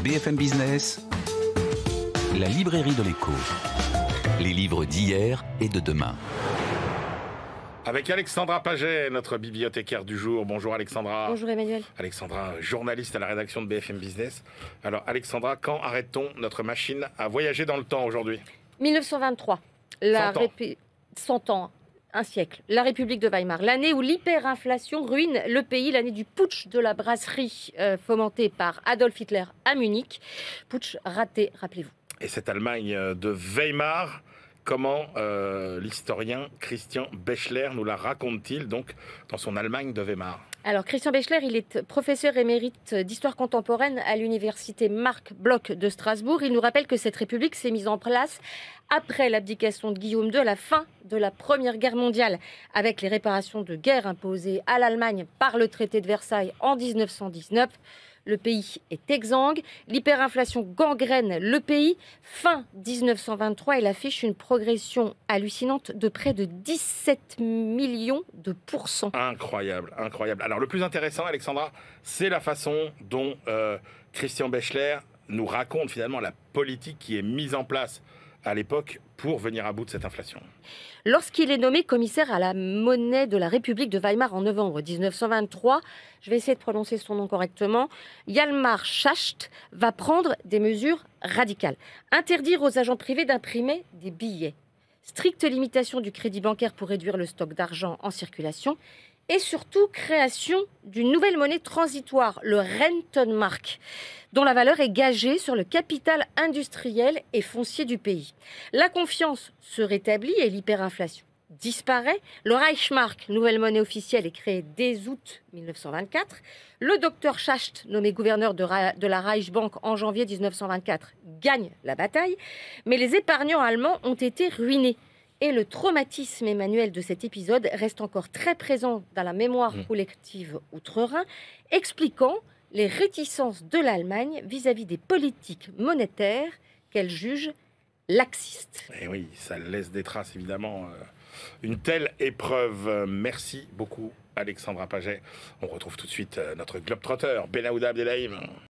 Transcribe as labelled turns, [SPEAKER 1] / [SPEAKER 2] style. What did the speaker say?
[SPEAKER 1] BFM Business, la librairie de l'écho. Les livres d'hier et de demain.
[SPEAKER 2] Avec Alexandra Paget, notre bibliothécaire du jour. Bonjour Alexandra.
[SPEAKER 3] Bonjour Emmanuel.
[SPEAKER 2] Alexandra, journaliste à la rédaction de BFM Business. Alors Alexandra, quand arrête-t-on notre machine à voyager dans le temps aujourd'hui ?
[SPEAKER 3] 1923. 100 ans. Un siècle. La République de Weimar. L'année où l'hyperinflation ruine le pays. L'année du putsch de la brasserie fomenté par Adolf Hitler à Munich. Putsch raté, rappelez-vous.
[SPEAKER 2] Et cette Allemagne de Weimar, comment l'historien Christian Bechler nous la raconte-t-il donc dans son Allemagne de Weimar ?
[SPEAKER 3] Alors, Christian Bechler, il est professeur émérite d'histoire contemporaine à l'université Marc Bloch de Strasbourg. Il nous rappelle que cette république s'est mise en place après l'abdication de Guillaume II à la fin de la Première Guerre mondiale, avec les réparations de guerre imposées à l'Allemagne par le traité de Versailles en 1919. Le pays est exsangue, l'hyperinflation gangrène le pays. Fin 1923, il affiche une progression hallucinante de près de 17 millions de pourcents.
[SPEAKER 2] Incroyable, incroyable. Alors le plus intéressant, Alexandra, c'est la façon dont Christian Bechler nous raconte finalement la politique qui est mise en place à l'époque pour venir à bout de cette inflation.
[SPEAKER 3] Lorsqu'il est nommé commissaire à la monnaie de la République de Weimar en novembre 1923, je vais essayer de prononcer son nom correctement, Hjalmar Schacht va prendre des mesures radicales. Interdire aux agents privés d'imprimer des billets. Stricte limitation du crédit bancaire pour réduire le stock d'argent en circulation. Et surtout, création d'une nouvelle monnaie transitoire, le Rentenmark, dont la valeur est gagée sur le capital industriel et foncier du pays. La confiance se rétablit et l'hyperinflation disparaît. Le Reichsmark, nouvelle monnaie officielle, est créée dès août 1924. Le docteur Schacht, nommé gouverneur de la Reichsbank en janvier 1924, gagne la bataille. Mais les épargnants allemands ont été ruinés. Et le traumatisme, Emmanuel, de cet épisode reste encore très présent dans la mémoire collective outre-Rhin, expliquant les réticences de l'Allemagne vis-à-vis des politiques monétaires qu'elle juge laxistes.
[SPEAKER 2] Et oui, ça laisse des traces, évidemment. Une telle épreuve. Merci beaucoup, Alexandra Paget. On retrouve tout de suite notre globe-trotteur, Benaouda Abdelhaim.